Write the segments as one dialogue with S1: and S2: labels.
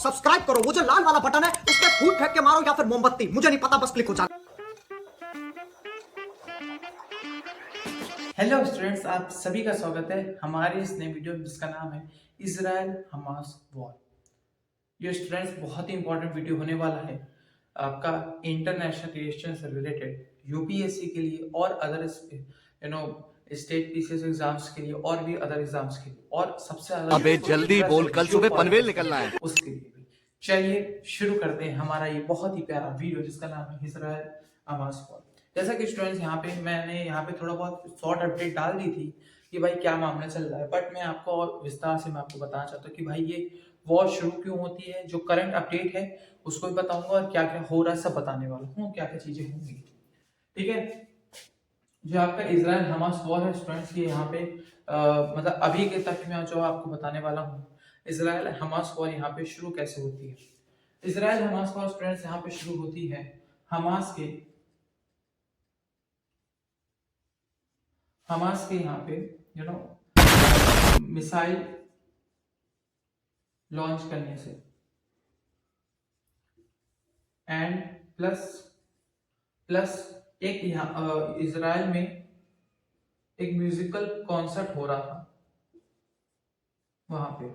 S1: Subscribe करो, वो जो लाल वाला बटन है उस पर फूट फेंक के मारो या फिर मोमबत्ती, मुझे नहीं पता, बस क्लिक हो जाए।
S2: हेलो स्टूडेंट्स, आप सभी का स्वागत है हमारे इस नए वीडियो में जिसका नाम है इजराइल हमास वॉर। ये स्टूडेंट्स बहुत ही इंपॉर्टेंट वीडियो होने वाला है आपका इंटरनेशनल रिलेशन से रिलेटेड, यूपीएससी के लिए और अदर स्टेट पीसीएस एग्जाम्स के लिए और भी अदर एग्जाम्स के लिए, और सबसे ज्यादा
S3: अबे जल्दी बोल, कल सुबह पनवेल निकलना है
S2: उसके लिए भी। चलिए शुरू करते हैं हमारा ये बहुत ही प्यारा वीडियो जिसका नाम है इजराइल हमास वॉर। जैसा कि स्टूडेंट्स मैंने यहाँ पे थोड़ा बहुत शॉर्ट अपडेट डाल दी थी कि भाई क्या मामला चल रहा है, बट मैं आपको और विस्तार से मैं आपको बताना चाहता हूँ कि भाई ये वॉर शुरू क्यों होती है, जो करंट अपडेट है उसको भी बताऊंगा और क्या क्या हो रहा है सब बताने वाला हूँ, क्या क्या चीजें होंगी। ठीक है, जो आपका इजराइल हमास वॉर है स्टूडेंट्स, ये यहाँ पे मतलब अभी के तक मैं जो आपको बताने वाला हूँ इजराइल हमास वॉर यहाँ पे शुरू कैसे होती है। इजराइल हमास वॉर स्टूडेंट्स यहाँ पे शुरू होती है हमास के यहाँ पे मिसाइल लॉन्च करने से, एंड प्लस एक यहाँ इजराइल में एक म्यूजिकल कॉन्सर्ट हो रहा था, वहां पे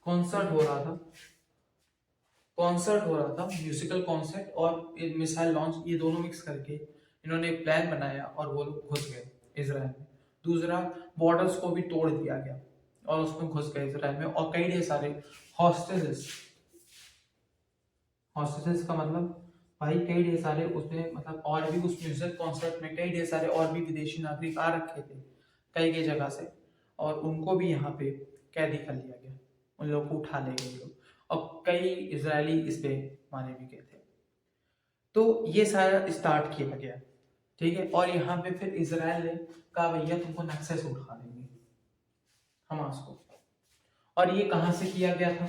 S2: कॉन्सर्ट हो रहा था म्यूजिकल कॉन्सर्ट और मिसाइल लॉन्च, ये दोनों मिक्स करके इन्होंने एक प्लान बनाया और वो लोग घुस गए इजराइल में। दूसरा, बॉर्डर्स को भी तोड़ दिया गया और उसमें घुस गए इजराइल में, और कई ढेर सारे हॉस्टेजेस का मतलब भाई कई ढेर सारे उसमें मतलब, और भी उस म्यूजिक कॉन्सर्ट में कई ढेर सारे और भी विदेशी नागरिक आ रखे थे कई जगह से, और उनको भी यहाँ पे कैदी कर लिया गया, उन लोगों को उठा ले गए लोग, और कई इजरायली इस पे मारे भी गए थे। तो ये सारा स्टार्ट किया गया, ठीक है। और यहाँ पे फिर इजराइल ने कहा भैया तुमको नक्शे से उठा देंगे हमास को, और ये कहां से किया गया था,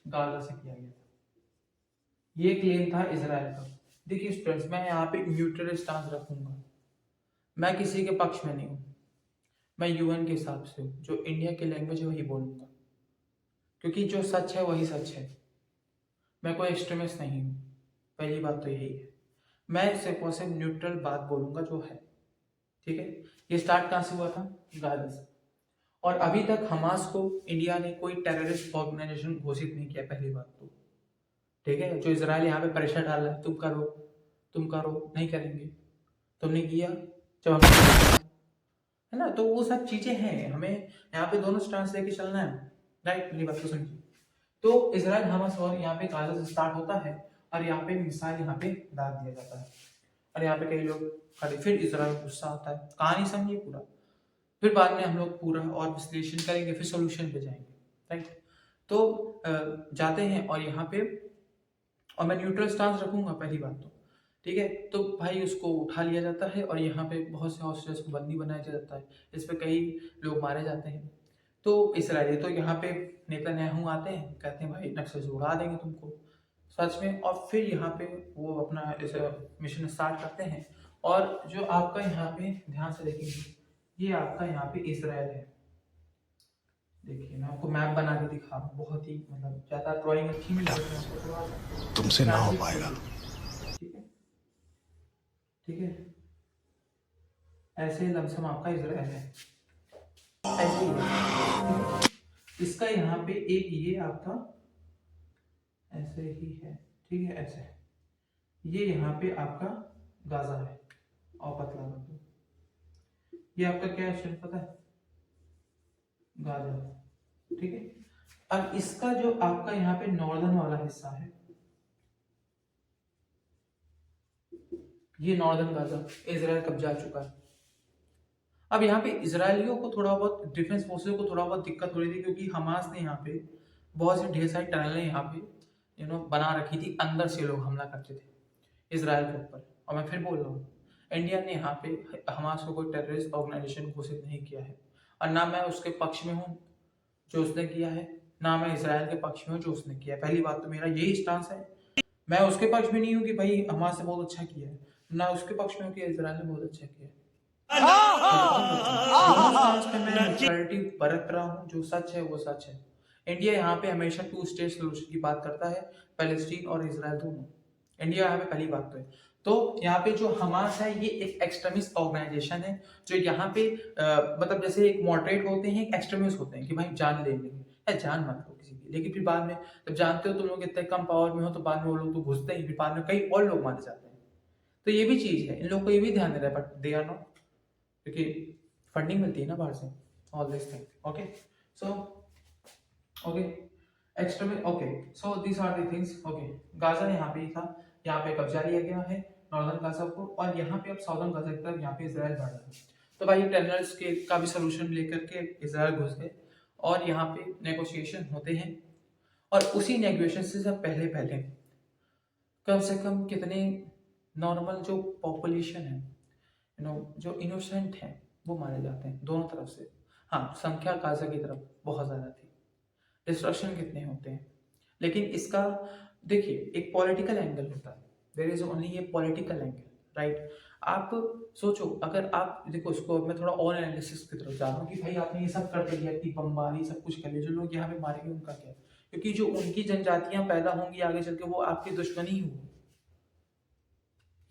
S2: गाजा से किया गया था। ये क्लेम था इजराइल का। देखिए स्टूडेंट्स, मैं यहाँ पे न्यूट्रल स्टांस रखूंगा, मैं किसी के पक्ष में नहीं हूँ, मैं यूएन के हिसाब से हूँ, जो इंडिया की लैंग्वेज है वही बोलूंगा, क्योंकि जो सच है वही सच है, मैं कोई एक्सट्रीमिस्ट नहीं हूँ। पहली बात तो यही है, मैं सिर्फ और सिर्फ न्यूट्रल बात बोलूंगा जो है, ठीक है। ये स्टार्ट कहाँ से हुआ था, गाजा से, और अभी तक हमास को इंडिया ने कोई टेररिस्ट ऑर्गेनाइजेशन घोषित नहीं किया, पहली बात तो, ठीक है। जो इजराइल यहाँ पे प्रेशर डाल रहा है तुम करो, नहीं करेंगे, तुमने किया जब हम, है ना, तो वो सब चीजें हैं, हमें यहाँ पे दोनों स्टांस लेके चलना है, राइट। मेरी बात को समझिए। तो इजराइल हमास वॉर यहाँ पे गाजा से स्टार्ट होता है, और यहाँ पे मिसाइल यहाँ पे दाग दिया जाता है, और यहाँ पे कई लोग खड़े, फिर इजराइल गुस्सा आता है, कहानी समझिए पूरा, फिर बाद में हम लोग पूरा और विश्लेषण करेंगे, फिर सॉल्यूशन पे जाएंगे, राइट। तो जाते हैं, और यहाँ पे और मैं न्यूट्रल स्टांस रखूंगा पहली बात तो, ठीक है। तो भाई उसको उठा लिया जाता है, और यहाँ पे बहुत से हॉस्टेज को बंदी बनाया जाता है, इस पे कई लोग मारे जाते हैं। तो इसराइली तो यहाँ पे नेतन्याहू आते हैं, कहते हैं भाई नक्शे से उड़ा देंगे तुमको, सच में। और फिर यहाँ पे वो अपना इस मिशन स्टार्ट करते हैं, और जो आपका यहाँ पे ध्यान से देखेंगे, ये आपका यहाँ पे इजराइल है। देखिए मैं आपको मैप बना के दिखा रहा हूँ, बहुत ही मतलब ज्यादा ड्राइंग अच्छी नहीं लग रही है थोड़ा सा,
S3: तुमसे ना हो पाएगा,
S2: ठीक है, ठीक है। ऐसे लमसम आपका इजराइल है, ऐसे ही है। इसका यहाँ पे एक ये आपका ऐसे ही है, ठीक है, ऐसे ये यहाँ पे आपका गाजा है, और पतला कर दो, ये आपका क्या है पता है, गाजा, ठीक है। और इसका जो आपका यहाँ पे नॉर्दर्न वाला हिस्सा है, ये नॉर्दर्न गाजा इजराइल कब्जा चुका है। अब यहाँ पे इजरायलियों को थोड़ा बहुत, डिफेंस फोर्सेस को थोड़ा बहुत दिक्कत हो रही थी, क्योंकि हमास ने यहाँ पे बहुत सी ढेर सारी टनलें यहाँ पे बना रखी थी, अंदर से लोग हमला करते थे इजराइल के ऊपर। और मैं फिर बोल रहा हूँ, इंडिया ने यहाँ पे हमास को कोई टेररिस्ट ऑर्गेनाइजेशन घोषित नहीं किया है, और ना मैं उसके पक्ष में हूँ जो उसने किया है, ना मैं इसराइल के पक्ष में हूँ जो उसने किया है। पहली बात तो मेरा यही स्टांस है, मैं उसके पक्ष में नहीं हूँ कि भाई हमास ने बहुत अच्छा किया है, ना उसके पक्ष में हूँ कि इसराइल ने बहुत अच्छा किया है। मैं न्यूट्रलिटी बरत रहा हूँ, जो सच है वो सच है। इंडिया यहाँ पे हमेशा 2 स्टेट सोल्यूशन की बात करता है, पैलेस्टीन और इसराइल दोनों। इंडिया यहाँ पे पहली बात तो है। तो यहाँ पे जो हमास है ये एक एक्सट्रीमिस्ट ऑर्गेनाइजेशन है, जो यहाँ पे मतलब जैसे एक मॉडरेट होते हैं, एक एक्सट्रीमिस्ट होते हैं कि भाई जान ले लेंगे या जान मत लो किसी की, लेकिन फिर बाद में जब जानते हो तुम लोग इतने कम पावर में हो तो बाद में वो लोग तो घुसते ही, फिर बाद में कई और लोग मारे जाते हैं। तो ये भी चीज है, इन लोगों को ये भी ध्यान देना है, बट दे आर नॉट, क्योंकि फंडिंग मिलती है ना बाहर से, all this thing. Okay so okay extremist, okay so this are the things. Okay Gaza यहाँ पे ही था, यहाँ पे कब्जा लिया गया है नॉर्दर्न गाजा को, और यहाँ पे अब साउदर्न गाजा की तरफ यहाँ पे इसराइल बढ़ रहा है। तो भाई टेररिस्ट के का भी सोल्यूशन लेकर के इसराइल घुस गए और यहाँ पे नेगोशिएशन होते हैं, और उसी नेगोशिएशन से सब पहले पहले कम से कम कितने नॉर्मल जो पॉपुलेशन है, जो इनोसेंट है वो मारे जाते हैं दोनों तरफ से। हाँ, संख्या गाजा की तरफ बहुत ज़्यादा थी, डिस्ट्रक्शन कितने होते हैं, लेकिन इसका देखिए एक पॉलिटिकल एंगल होता है, there is only a political angle, right. आप सोचो, अगर आप देखो इसको, मैं थोड़ा और एनालिसिस की तरफ जा रहा हूँ कि भाई आपने ये सब कर दिया, इतनी बमबारी सब कुछ कर लिया, जो लोग यहाँ पे मारेंगे उनका क्या, क्योंकि जो उनकी जनजातियां पैदा होंगी आगे चल के वो आपकी दुश्मनी ही होगी।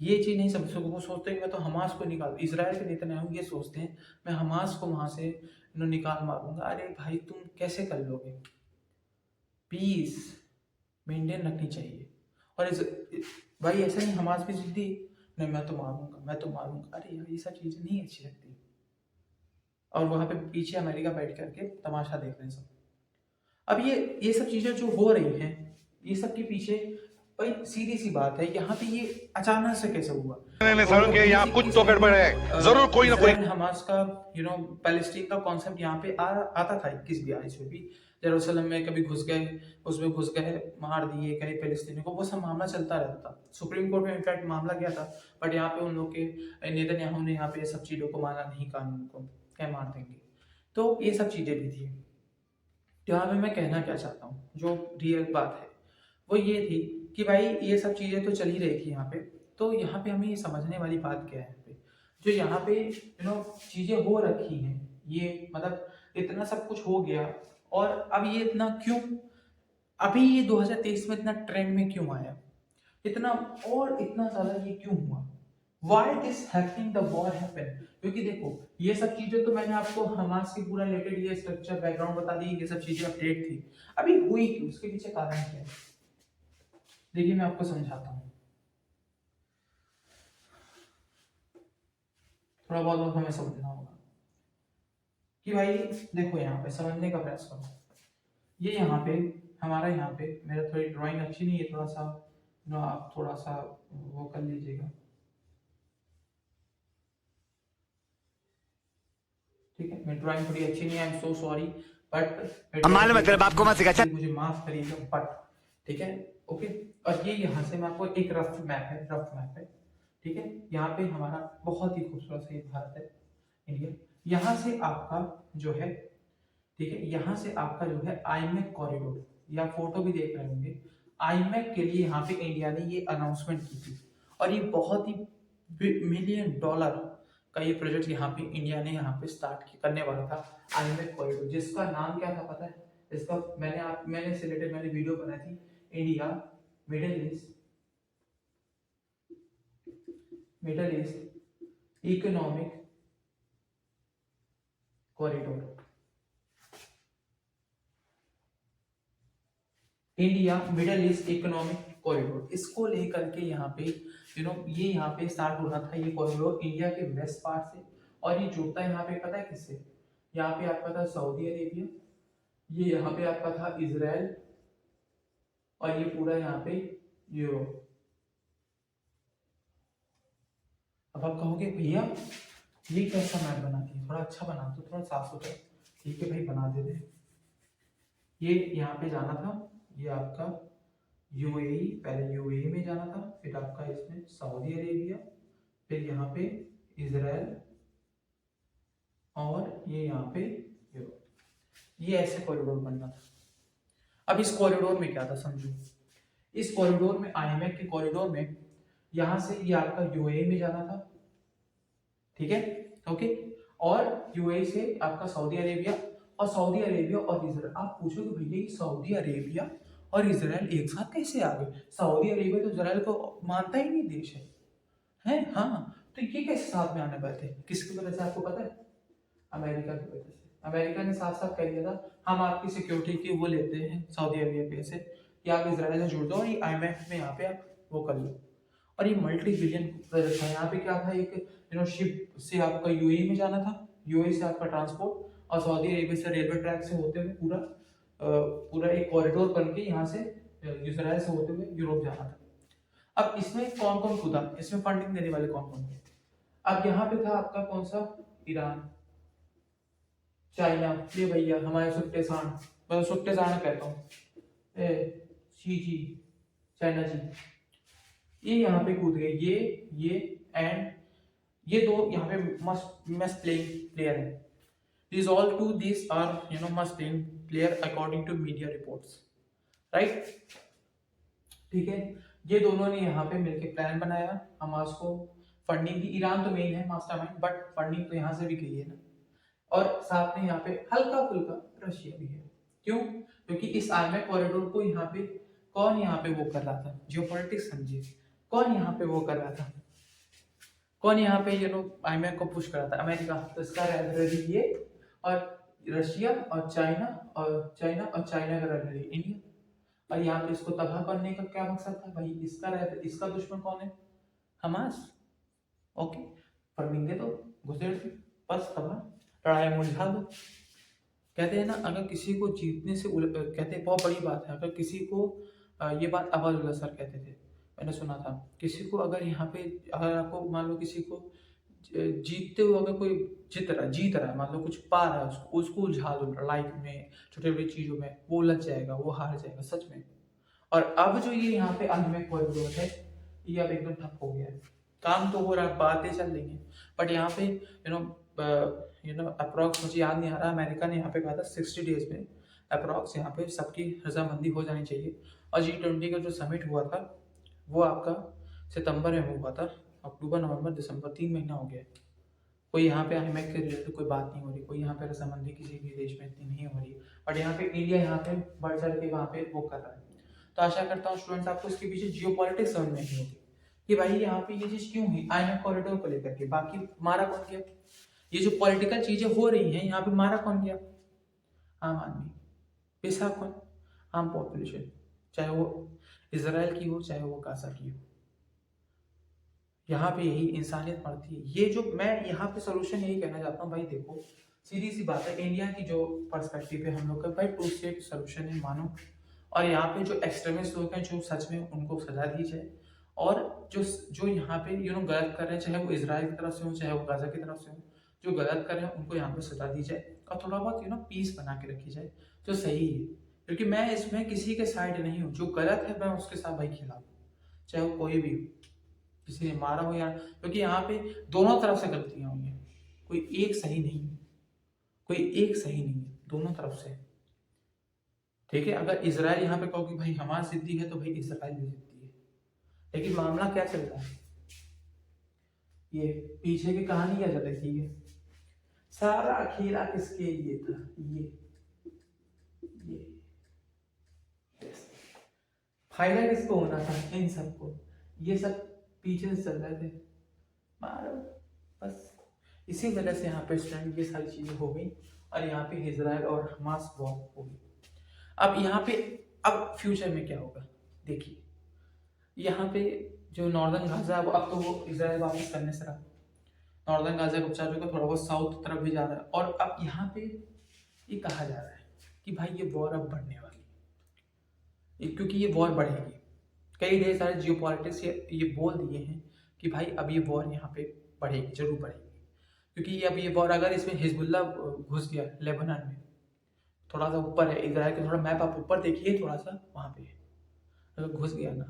S2: ये चीज नहीं समझ सकते, वो सोचते हैं मैं तो हमास को निकाल, इसराइल के नेतन्याहू ये सोचते हैं मैं हमास को वहां से निकाल मारूंगा। अरे भाई तुम कैसे कर लोगे? पीस मेंटेन रखनी चाहिए। और भाई ऐसा नहीं हमास भी जिद्दी, नहीं मैं तो मारूंगा मैं तो मारूंगा, अरे यार ये सब चीजें नहीं अच्छी लगती। और वहां पे पीछे अमेरिका बैठ करके तमाशा देख रहे हैं सब। अब ये सब चीजें जो हो रही हैं, ये सब के पीछे भाई सीधी सी बात है, यहाँ पे ये अचानक से कैसे हुआ?
S3: यहाँ कुछ तो गड़बड़ है, जरूर कोई ना कोई।
S2: हमास का पैलेस्टीन का कॉन्सेप्ट यहाँ पे आता था 21-22 में भी, जेरूसलम में कभी घुस गए, उसमें घुस गए, मार दिए कहीं पैलेस्टीनी को, वो सब मामला चलता रहता था। सुप्रीम कोर्ट में इनफैक्ट मामला गया था, बट यहाँ पे उन लोग के नेतन्याहू ने यहाँ पे सब चीजों को माना नहीं, कानून को क्या मार देंगे। तो ये सब चीजें भी थी। तो यहाँ पे मैं कहना क्या चाहता हूँ, जो रियल बात है वो ये थी कि भाई ये सब चीजें तो चल ही रही थी यहाँ पे। तो यहाँ पे हमें ये समझने वाली बात क्या है, यहाँ पे जो यहाँ पे चीजें हो रखी हैं, ये मतलब इतना सब कुछ हो गया, और अब ये इतना क्यों, अभी ये 2023 में इतना ट्रेंड में क्यों आया, इतना और इतना ज्यादा ये क्यों हुआ? Why this happening the war happened? क्योंकि देखो ये सब चीजें तो मैंने आपको हमास की पूरा रिलेटेड ये स्ट्रक्चर बैकग्राउंड बता दी, ये सब चीजें अपडेट थी। अभी हुई क्यों, उसके पीछे कारण क्या है, देखिए मैं आपको समझाता हूँ। थोड़ा बहुत हमें समझना होगा कि भाई देखो, यहाँ पे समझने का प्रयास करो। ये यहाँ पे हमारा, यहाँ पे मेरा थोड़ी ड्राइंग अच्छी नहीं है, थोड़ा सा आप थोड़ा सा वो कर लीजिएगा, ठीक है। मेरी ड्राइंग थोड़ी अच्छी नहीं है, I am so sorry, but
S3: मालूम है तेरे बाप को मत सिखा,
S2: मुझे माफ करिएगा, बट ठीक है, ओके। और ये यहाँ से मैं आपको एक रफ मैप है, ठीक है। यहाँ पे हमारा बहुत ही खूबसूरत सा ये भारत है, इंडिया। यहाँ से आपका जो है, ठीक है, यहाँ से आपका जो है आईमैक कॉरिडोर, या फोटो भी देख रहे होंगे, आईमैक के लिए यहाँ पे इंडिया ने ये अनाउंसमेंट की थी, और ये बहुत ही $1 मिलियन का ये प्रोजेक्ट यहाँ पे इंडिया ने यहाँ पे स्टार्ट करने वाला था, आईमैक कॉरिडोर, जिसका नाम क्या था पता है? इसका मैंने इससे रिलेटेड मैंने वीडियो बनाई थी, India middle east economic corridor, India middle east economic corridor. इसको लेकर के यहाँ पे ये यहाँ पे स्टार्ट होना था, ये कॉरिडोर इंडिया के वेस्ट पार्ट से, और ये जुड़ता है यहाँ पे पता है किससे? यहाँ पे आपका था सऊदी अरेबिया, ये यहाँ पे आपका था इजराइल, और ये पूरा यहाँ पे यूरोप। अब आप कहोगे भैया ये कैसा मैप बना दिया, थोड़ा अच्छा बना दो, थोड़ा साफ सुथरा। ठीक है भाई, बना देते। ये यहाँ पे जाना था, ये आपका यूएई, पहले यूएई में जाना था, फिर आपका इसमें सऊदी अरेबिया, फिर यहाँ पे इजराइल, और ये यहाँ पे यूरोप। ये ऐसे कॉरिडोर बनना था। अब इस कॉरिडोर में क्या था समझो, इस कॉरिडोर में आईएमएफ के कॉरिडोर में यहां से ये आपका यूएई में जाना था, ठीक है, ओके, और यूएई से आपका सऊदी अरेबिया, और सऊदी अरेबिया और इसराइल। आप पूछोगे भैया ये सऊदी अरेबिया और इसराइल एक साथ कैसे आ गए? सऊदी अरेबिया तो इसराइल को मानता ही नहीं देश है। हाँ, तो ये कैसे साथ में आने पाए थे? किसकी वजह से आपको पता है? अमेरिका की वजह से। अमेरिका ने साथ साथ कह दिया था हम आपकी सिक्योरिटी की वो लेते हैं सऊदी अरेबिया से कि आप इसराइल से जुड़ जाओ और ये IMF में यहाँ पे आप वो कर लो। और ये मल्टी बिलियन प्रोजेक्ट था। यहाँ पे क्या था, एक शिप से आपका यूएई में जाना था, यूएई से आपका ट्रांसपोर्ट, और सऊदी अरेबिया से रेलवे ट्रैक से होते हुए पूरा एक कॉरिडोर बन के यहाँ से इसराइल से होते हुए यूरोप जाना था। अब इसमें कौन कौन कूदा, इसमें फंडिंग देने वाले कौन कौन थे? अब यहाँ पे था आपका कौन सा, ईरान, चाइना, ये भैया हमारे सुट्टे सांड, मैं सुट्टे सांड कहता हूँ, शी जी, चाइना जी, ये यहाँ पे कूद गए। ये एंड ये दो यहाँ पे मस्ट प्लेइंग प्लेयर है। These all two, these are must playing player according to media reports, right? ठीक है, ये दोनों ने यहाँ पे मिलके प्लान बनाया हमास को फंडिंग की। ईरान तो मेन है मास्टरमाइंड, बट फंडिंग तो यहाँ से भी गई है ना। और साथ में यहाँ पे हल्का फुल्का रशिया भी है। क्यों? क्योंकि इस IMF कॉरिडोर को यहाँ पे कौन यहाँ पे वो कर रहा था, जियोपॉलिटिक्स समझिए, कौन यहाँ पे वो कर रहा था, कौन यहाँ पे IMF को पुश कर रहा था? अमेरिका। तो इसका रैलरी ये, और रशिया और चाइना और चाइना का रैलरी इंडिया। और यहाँ पे इसको तबाह करने का क्या मकसद था भाई? इसका दुश्मन कौन है? हमास। ओके, फर्मिंग दे दो, घुसेड़ दो, बस तबाह, लड़ाई मुलझा दो। कहते हैं ना, अगर किसी को जीतने से कहते हैं बहुत बड़ी बात है, अगर किसी को ये बात अब्दुल्ला सर कहते थे, मैंने सुना था, किसी को अगर यहाँ पे अगर आपको मान लो किसी को जीतते हुए अगर कोई जीत रहा है, मान लो कुछ पा रहा है, उसको उलझा दो लाइफ में, छोटी छोटी चीजों में, वो उलझ जाएगा, वो हार जाएगा सच में। और अब जो ये यहाँ पे IMF कॉरिडोर है, ये अब एकदम ठप हो गया है। काम तो हो रहा है, बातें चल रही हैं, बट यहाँ पे अप्रॉक्स मुझे याद नहीं आ रहा, अमेरिका ने यहाँ पे कहा था 60 डेज में अप्रॉक्स यहाँ पे सबकी रजामंदी हो जानी चाहिए। और G20 का जो समिट हुआ था वो आपका सितंबर में हुआ था, अक्टूबर नवंबर दिसंबर 3 महीना हो गया। कोई यहाँ पे IMF के रिलेटेड कोई बात नहीं हो रही, कोई यहाँ पे रजामंदी किसी भी देश में इतनी नहीं हो रही, बट यहाँ पे इंडिया यहाँ पे बढ़ चढ़ के वहाँ पे वो कर रहा है। तो आशा करता हूँ स्टूडेंट्स आपको इसके पीछे जियोपॉलिटिक्स समझ में नहीं होगी कि भाई यहाँ पे ये चीज क्यों हुई IMF कॉरिडोर को लेकर के। बाकी मारा कौन गया? ये जो पॉलिटिकल चीजें हो रही हैं यहाँ पे मारा कौन गया? आम आदमी, पैसा कौन? आम पॉपुलेशन, चाहे वो इसराइल की हो चाहे वो गाजा की हो। यहाँ पे यही इंसानियत मरती है। ये जो मैं यहाँ पे सोल्यूशन यही कहना चाहता हूँ भाई, देखो सीधी सी बात है, इंडिया की जो पर्सपेक्टिव है हम लोग का भाई 2 स्टेट सोल्यूशन है मानो, और यहाँ पे जो एक्सट्रीमिस्ट लोग हैं जो सच में उनको सजा दी जाए, और जो यहाँ पे गलत कर रहे हैं, चाहे वो इसराइल की तरफ से हो चाहे वो गाजा की तरफ से हो, जो गलत कर रहे हैं उनको यहाँ पे सजा दी जाए, और थोड़ा बहुत पीस बना के रखी जाए जो सही है। क्योंकि मैं इसमें किसी के साइड नहीं हूँ, जो गलत है मैं उसके साथ भाई खिलाफ, चाहे वो कोई भी हो, किसी ने मारा हो या, क्योंकि यहाँ पे दोनों तरफ से गलतियां हुई हैं, कोई एक सही नहीं है, कोई एक सही नहीं है, दोनों तरफ से। ठीक है, अगर इसराइल यहाँ पे कहो कि भाई हमारी जिद्दी है तो भाई इसराइल भी जिद्दी है, लेकिन मामला क्या चल रहा है, ये पीछे की कहानी क्या चल रही है, सारा खेला किसके लिए था, ये फायदा किसको होना था, इन सबको, ये सब पीछे से चल रहे थे, मारो बस। इसी वजह से यहाँ पे स्टूडेंट ये सारी चीजें हो गई, और यहाँ पे इजराइल और हमास वॉर हो गई। अब यहाँ पे अब फ्यूचर में क्या होगा देखिए, यहाँ पे जो नॉर्दर्न गाजा है वो अब तो वो इजराइल वापस करने से रहा, नॉर्दर्न गाजा का उपचार जो थोड़ा बहुत साउथ तरफ भी जा रहा है, और अब यहाँ पे ये कहा जा रहा है कि भाई ये वॉर अब बढ़ने वाली है, क्योंकि ये वॉर बढ़ेगी। कई ढेर सारे जियोपॉलिटिक्स ये बोल दिए हैं कि भाई अब ये वॉर यहाँ पे बढ़ेगी, जरूर बढ़ेगी, क्योंकि अब ये वॉर अगर इसमें हिजबुल्ला घुस गया लेबनान में, थोड़ा सा ऊपर है इजराइल का, थोड़ा मैप आप ऊपर देखिए थोड़ा सा, वहाँ पे अगर घुस गया ना,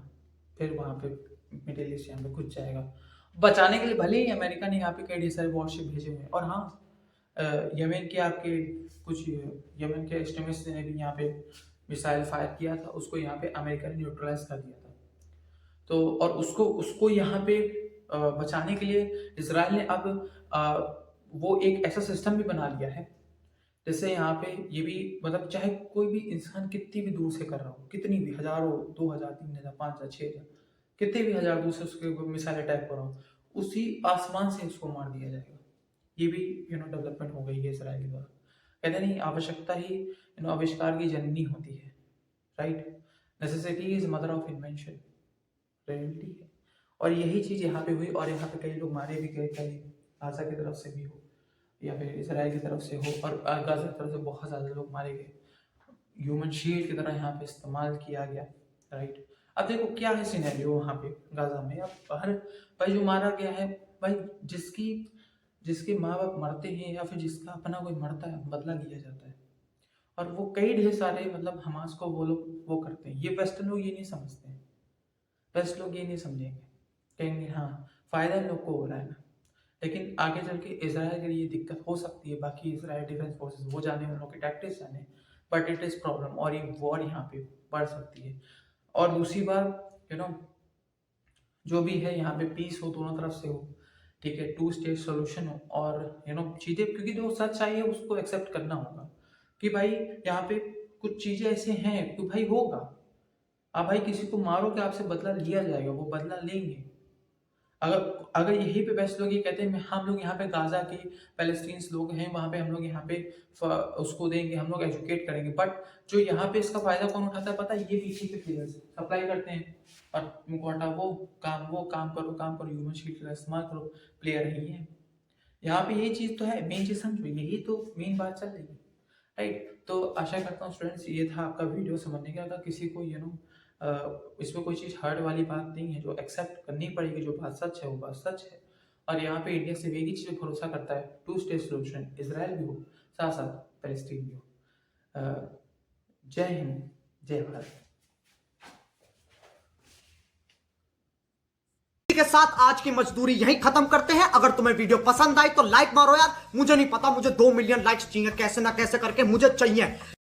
S2: फिर वहाँ पे मिडिल ईस्ट यहाँ पे घुस जाएगा। बचाने के लिए भले ही अमेरिका ने यहाँ पे कई ढेर सारे वॉरशिप भेजे हुए हैं, और हाँ यमन के आपके कुछ यमन के एक्सट्रीमिस्ट ने भी यहाँ पे मिसाइल फायर किया था, उसको यहाँ पे अमेरिका ने न्यूट्रलाइज कर दिया था। तो और उसको यहाँ पे बचाने के लिए इजराइल ने अब वो एक ऐसा सिस्टम भी बना लिया है जैसे यहाँ पे ये भी मतलब चाहे कोई भी इंसान कितनी भी दूर से कर रहा हो, कितनी भी हजारों, 2000, 3000, 5000, 6000, कितने भी हजार दूर से उसके ऊपर मिसाइल अटैक हो रहा हो, उसी आसमान से उसको मार दिया जाएगा। ये भी डेवलपमेंट हो गई है इसराइल द्वारा। कहते नहीं, आवश्यकता ही आविष्कार की जननी होती है, right. Necessity is mother of invention, reality है। और यही चीज़ यहाँ पे हुई, और यहाँ पे कई लोग मारे भी गए, कई गाजा की तरफ से भी हो या फिर इसराइल की तरफ से हो, और गाजा की तरफ से बहुत ज़्यादा लोग मारे गए। ह्यूमन शील्ड की तरह यहाँ पे इस्तेमाल किया गया, राइट। अब देखो क्या है सिनेरियो वहाँ पे गाजा में। अब हर भाई जो मारा गया है, भाई जिसके माँ बाप मरते हैं या फिर जिसका अपना कोई मरता है, बदला लिया जाता है। और वो कई ढेर सारे मतलब हमास को वो लोग वो करते हैं। ये वेस्टर्न लोग ये नहीं समझते हैं, वेस्ट लोग ये नहीं समझेंगे, कहेंगे हाँ फायदा इन लोग को हो रहा है ना। लेकिन आगे चल के इसराइल के लिए दिक्कत हो सकती है, बाकी इसराइल डिफेंस फोर्सेस वो जाने, उन लोग के टैक्टिक्स जाने, बट इट इज़ प्रॉब्लम, और ये वॉर यहाँ पे बढ़ सकती है। और दूसरी बार जो भी है यहाँ पे पीस हो, दोनों तरफ से हो, ठीक है, 2 स्टेट सोल्यूशन हो, और चीज़ें, क्योंकि जो सच्चाई है उसको एक्सेप्ट करना होगा कि भाई यहाँ पे कुछ चीज़ें ऐसे हैं कि भाई होगा। आप भाई किसी को मारो कि आपसे बदला लिया जाएगा, वो बदला लेंगे। अगर यही पे वेस्ट लोग ये कहते हैं हम लोग यहाँ पे गाजा के पैलेस्टीन्स लोग हैं, वहाँ पे हम लोग यहाँ पे उसको देंगे, हम लोग एजुकेट करेंगे, बट जो यहाँ पे इसका फायदा कौन उठाता है पता है? ये पीछे के प्लेयर्स सप्लाई करते हैं और तुमको हटा वो काम करो ह्यूमन शील्ड का इस्तेमाल करो, प्लेयर ही है यहाँ पे। यही चीज़ तो है, मेन चीज़ समझो, यही तो मेन बात चल रही है, राइट। तो आशा करता हूँ स्टूडेंट्स ये था आपका वीडियो समझने का। अगर किसी को इसमें कोई चीज़ हर्ट वाली बात नहीं है, जो एक्सेप्ट करनी पड़ेगी, जो बात सच है वो बात सच है। और यहाँ पे इंडिया सिर्फ एक ही चीज़ पे भरोसा करता है, 2 स्टेट सोल्यूशन, इसराइल भी हो साथ साथ पैलेस्टीन भी हो। जय हिंद, जय भारत।
S1: के साथ आज की मजदूरी यहीं खत्म करते हैं। अगर तुम्हें वीडियो पसंद आई तो लाइक मारो यार, मुझे नहीं पता, मुझे 2 मिलियन लाइक्स चाहिए कैसे ना कैसे करके, मुझे चाहिए।